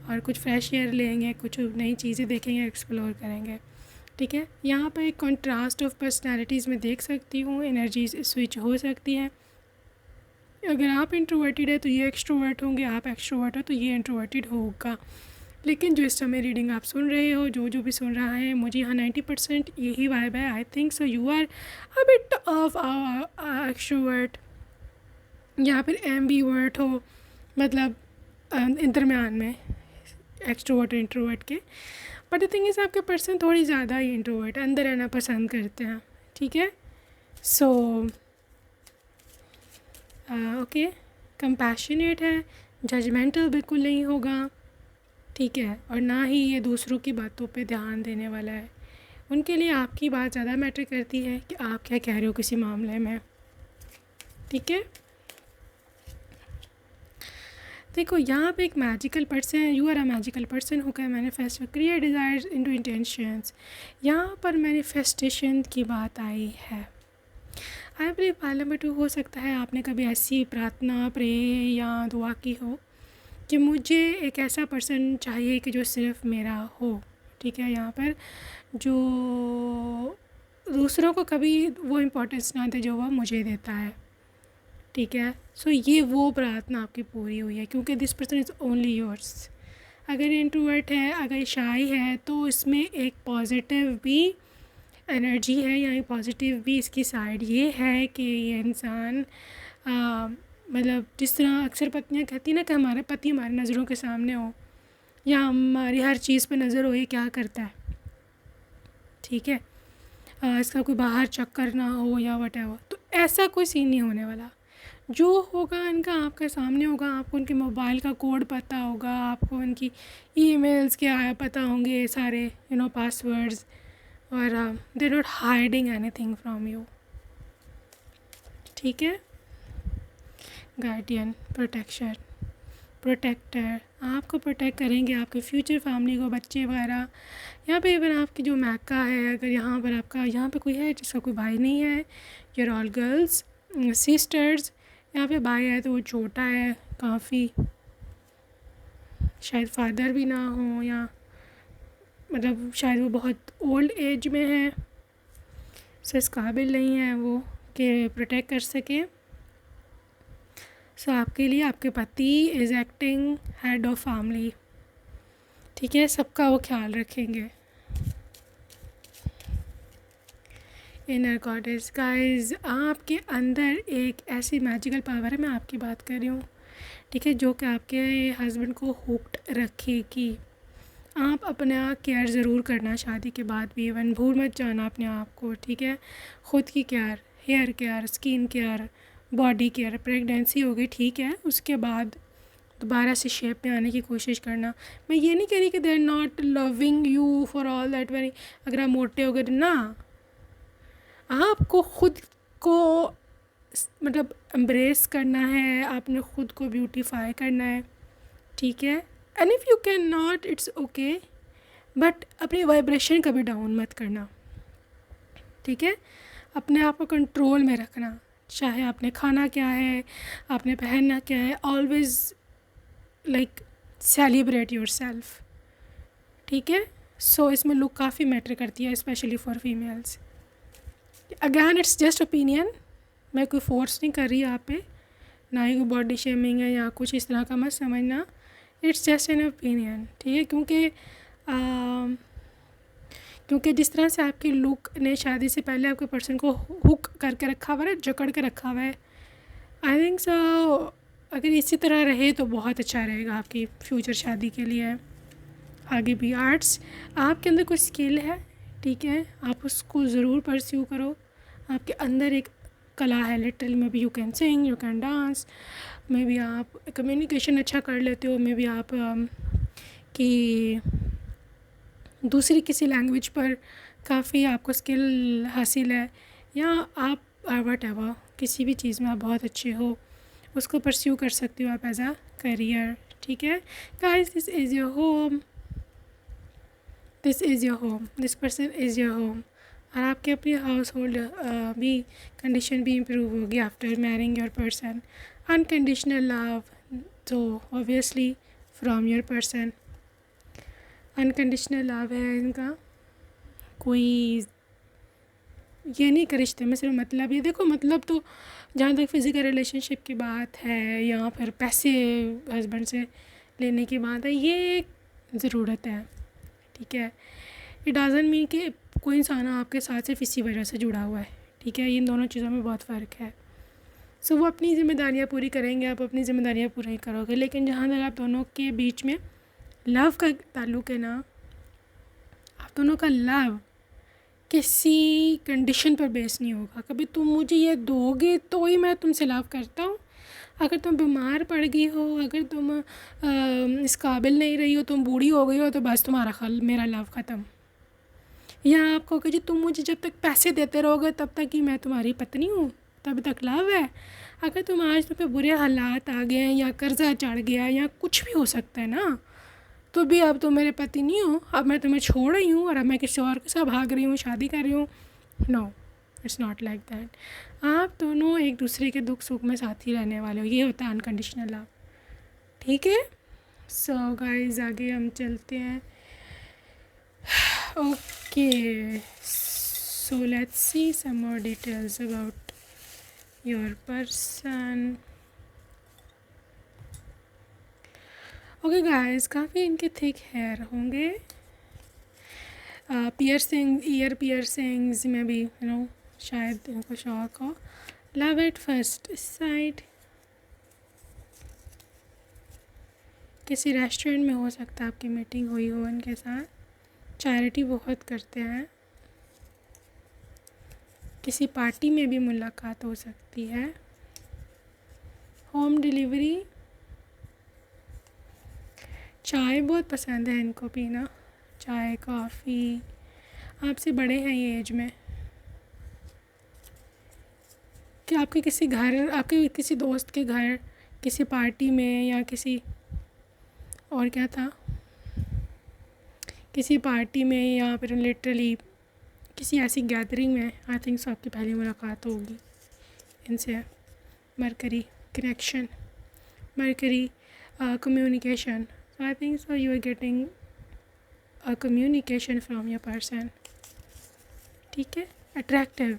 और कुछ फ्रेश एयर लेंगे, कुछ नई चीज़ें देखेंगे, एक्सप्लोर करेंगे, ठीक है। यहाँ पर एक कॉन्ट्रास्ट ऑफ पर्सनालिटीज़ में देख सकती हूँ, एनर्जी स्विच हो सकती है। अगर आप इंट्रोवर्टेड है तो ये एक्सट्रोवर्ट होंगे, आप एक्सट्रोवर्ट हो तो ये इंट्रोवर्टेड होगा। लेकिन जो इस समय रीडिंग आप सुन रहे हो, जो भी सुन रहा है, मुझे यहाँ 90% यही वाइब है। I think so you are a bit of extrovert, या फिर एम्बीवर्ट हो, मतलब दरम्यान में एक्सट्रोवर्ट और इंट्रोवर्ट के। बट द थिंग इज़ आपके पर्सन थोड़ी ज़्यादा ही इंट्रोवर्ट अंदर रहना पसंद करते हैं, ठीक है। सो ओके, कंपैशनेट है, जजमेंटल बिल्कुल नहीं होगा, ठीक है, और ना ही ये दूसरों की बातों पे ध्यान देने वाला है। उनके लिए आपकी बात ज़्यादा मैटर करती है कि आप क्या कह रहे हो किसी मामले में, ठीक है। देखो यहाँ पे एक मैजिकल पर्सन है, you are a magical person who can manifest create desires into intentions. यहाँ पर मैनिफेस्टेशन की बात आई है। आई बिलीव पायल नंबर 2 हो सकता है आपने कभी ऐसी प्रार्थना, प्रे या दुआ की हो कि मुझे एक ऐसा पर्सन चाहिए कि जो सिर्फ़ मेरा हो, ठीक है। यहाँ पर जो दूसरों को कभी वो इम्पोर्टेंस ना दे जो वह मुझे देता है, ठीक है। सो ये वो प्रार्थना आपकी पूरी हुई है, क्योंकि this person is only yours. अगर इंट्रोवर्ट है, अगर शाई है, तो इसमें एक पॉजिटिव भी एनर्जी है, या एक पॉजिटिव भी इसकी साइड ये है कि ये इंसान मतलब जिस तरह अक्सर पत्नियां कहती ना कि हमारे पति हमारी नज़रों के सामने हो, या हमारी हर चीज़ पे नज़र हो, ये क्या करता है, ठीक है, इसका कोई बाहर चक्कर ना हो या वटेवर, तो ऐसा कोई सीन नहीं होने वाला। जो होगा इनका आपके सामने होगा। आपको उनके मोबाइल का कोड पता होगा, आपको उनकी ईमेल्स के पता होंगे सारे, पासवर्ड्स, और they not hiding anything from you, ठीक है। गार्डियन, प्रोटेक्शन, प्रोटेक्टर, आपको प्रोटेक्ट करेंगे, आपके फ्यूचर फैमिली को, बच्चे वगैरह। यहाँ पे इवन आपकी जो मैका है, अगर यहाँ पर आपका यहाँ पे कोई है जिसका कोई भाई नहीं है, यूर ऑल गर्ल्स सिस्टर्स। यहाँ पे भाई है तो वो छोटा है काफ़ी, शायद फादर भी ना हो, या मतलब शायद वो बहुत ओल्ड एज में है, सो इस काबिल नहीं है वो कि प्रोटेक्ट कर सके। सो आपके लिए आपके पति is acting head of family, ठीक है, सबका वो ख्याल रखेंगे, इनर गॉडेस गाइस, आपके अंदर एक ऐसी मैजिकल पावर है, मैं आपकी बात कर रही हूँ, ठीक है, जो कि आपके हस्बैंड को हुक्ड रखेगी। आप अपना केयर ज़रूर करना शादी के बाद भी, इवन भूल मत जाना अपने आप को, ठीक है। ख़ुद की care, hair care, skin care, body care. Pregnancy होगी ठीक है, उसके बाद दोबारा से शेप में आने की कोशिश करना। मैं ये नहीं कह रही कि they are not loving you for all that very, अगर आप मोटे हो गए ना, आपको ख़ुद को मतलब एम्ब्रेस करना है, आपने ख़ुद को ब्यूटीफाई करना है, ठीक है। And if you can not, it's okay, but अपनी वाइब्रेशन कभी डाउन मत करना, ठीक है। अपने आप को कंट्रोल में रखना, चाहे आपने खाना क्या है, आपने पहनना क्या है, always like celebrate your self, ठीक है। सो इसमें लुक काफ़ी मैटर करती है, specially for females. Again it's just opinion, मैं कोई फोर्स नहीं कर रही आप पे, ना ही कोई बॉडी शेमिंग है या कुछ इस तरह का मत समझना, इट्स जस्ट एन ओपिनियन, ठीक है। क्योंकि जिस तरह से आपकी लुक ने शादी से पहले आपके पर्सन को हुक करके रखा हुआ है, जकड़ के रखा हुआ है, आई थिंक सो अगर इसी तरह रहे तो बहुत अच्छा रहेगा आपकी फ्यूचर शादी के लिए आगे भी। आर्ट्स, आपके अंदर कोई स्किल है, ठीक है, आप उसको ज़रूर परस्यू करो। आपके अंदर एक कला है literally, may be you can sing, you can dance, may be आप कम्युनिकेशन अच्छा कर लेते हो, मे बी आप कि दूसरी किसी लैंग्वेज पर काफ़ी आपको स्किल हासिल है, या आप वट एवर किसी भी चीज़ में आप बहुत अच्छे हो, उसको परस्यू कर सकते हो आप एज अ करियर, ठीक है। Guys, this is your home, this is your home, this person is your home. और आपके अपनी हाउस होल्ड भी कंडीशन भी इम्प्रूव होगी after marrying your person. Unconditional love, तो obviously from your person, unconditional love है इनका, कोई ये नहीं कि रिश्ते में सिर्फ मतलब, ये देखो मतलब तो जहाँ तक फ़िज़िकल रिलेशनशिप की बात है या फिर पैसे हस्बैंड से लेने की बात है, ये एक ज़रूरत है, ठीक है। इट डज़ंट मीन कि कोई इंसान आपके साथ सिर्फ इसी वजह से जुड़ा हुआ है, ठीक है। इन दोनों चीज़ों में बहुत फ़र्क है। सो वो अपनी ज़िम्मेदारियाँ पूरी करेंगे, आप अपनी ज़िम्मेदारियाँ पूरी करोगे, लेकिन जहाँ तक आप दोनों के बीच में लव का ताल्लुक़ है ना, आप दोनों का लव किसी कंडीशन पर बेस नहीं होगा। कभी तुम मुझे ये दोगे तो ही मैं तुमसे लव करता हूँ, अगर तुम बीमार पड़ गई हो, अगर तुम इस काबिल नहीं रही हो, तुम बूढ़ी हो गई हो, तो बस तुम्हारा मेरा लव ख़त्म। या आप कहोगे जी तुम मुझे जब तक पैसे देते रहोगे तब तक ही मैं तुम्हारी पत्नी हूँ, तब तक लव है। अगर तुम आज तुम पे बुरे हालात आ गए हैं, या कर्ज़ा चढ़ गया, या कुछ भी हो सकता है ना, तो भी अब तुम मेरे पति नहीं हो, अब मैं तुम्हें छोड़ रही हूँ और अब मैं किसी और के साथ भाग रही हूँ, शादी कर रही हूँ। No, it's not like that. आप दोनों एक दूसरे के दुख सुख में साथ ही रहने वाले हो, ये होता है अनकंडीशनल लव, ठीक है। सो गाइस, आगे हम चलते हैं। Okay, so let's see some more details about your person. Okay guys, काफ़ी इनके थिक हेयर होंगे, पियर्सिंग, ईयर पियर्सिंग्स में भी शायद इनको शौक हो। लव एट फर्स्ट साइट, किसी रेस्टोरेंट में हो सकता है आपकी मीटिंग हुई हो इनके साथ। चैरिटी बहुत करते हैं, किसी पार्टी में भी मुलाकात हो सकती है। होम डिलीवरी, चाय बहुत पसंद है इनको पीना, चाय कॉफ़ी। आपसे बड़े हैं ये एज में, कि आपके किसी घर, आपके किसी दोस्त के घर, किसी पार्टी में, या किसी और क्या था, किसी पार्टी में, या फिर लिटरली किसी ऐसी गैदरिंग में, आई थिंक सो आपकी पहली मुलाकात होगी इनसे। Mercury connection, mercury communication, so I think so you are getting a communication from your person, ठीक है। अट्रैक्टिव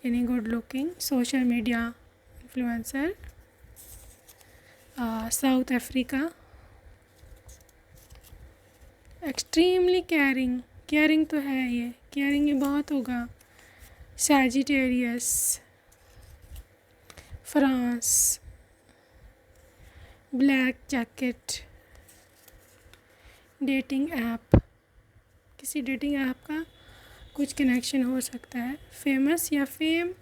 यानी good looking, social media influencer, south Africa, extremely caring, caring तो है, ये केयरिंग ये बहुत होगा। Sagittarius, France, black jacket, dating app, किसी डेटिंग ऐप का कुछ कनेक्शन हो सकता है। फेमस या fame,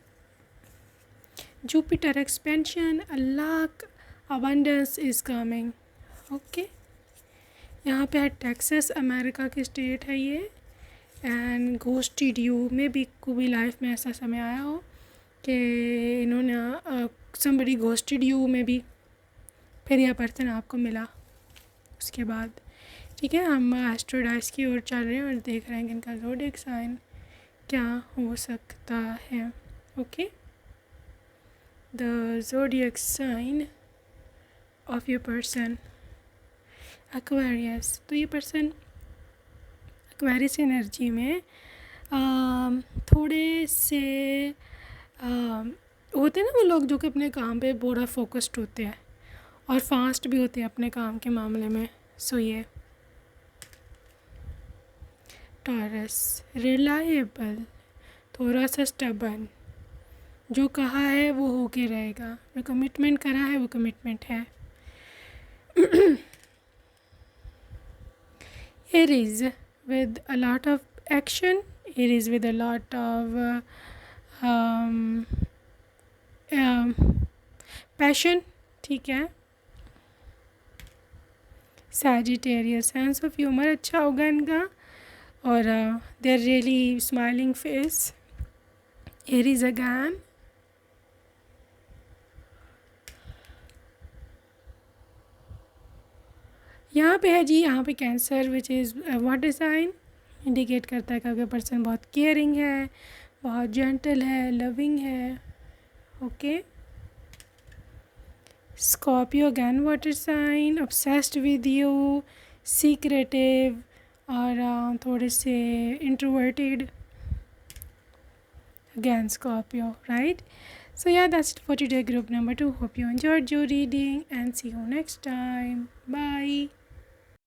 Jupiter expansion, Allah, abundance is coming. Okay, यहाँ पे है टेक्सास, अमेरिका की स्टेट है ये। एंड घोस्टेड यू, में भी को भी लाइफ में ऐसा समय आया हो कि इन्होंने समबडी घोस्टेड यू में भी, फिर यह पर्सन आपको मिला उसके बाद। ठीक है, हम एस्ट्रोडाइस की ओर चल रहे हैं और देख रहे हैं कि इनका ज़ोडिएक साइन क्या हो सकता है। Okay, the zodiac sign of your person Aquarius. तो ये पर्सन एक्वेरियस एनर्जी में थोड़े से होते हैं ना वो लोग जो कि अपने काम पे पूरा फोकस्ड होते हैं और फास्ट भी होते हैं अपने काम के मामले में। सो ये टॉरस, रिलायबल, थोड़ा सा स्टबन, जो कहा है वो होके रहेगा, जो कमिटमेंट करा है वो कमिटमेंट है। Aries with a lot of action, Aries with a lot of passion, ठीक है। Sagittarius, सेंस ऑफ ह्यूमर अच्छा होगा इनका और their really smiling face. Aries again, यहाँ पे है जी, यहाँ पे Cancer which is water sign, indicate करता है कि अगर पर्सन बहुत केयरिंग है, बहुत जेंटल है, लविंग है। Okay, Scorpio again water sign, obsessed with you, secretive और थोड़े से introverted. Again Scorpio, right? So yeah, that's it for today, group number 2. Hope you enjoyed your reading and see you next time. Bye.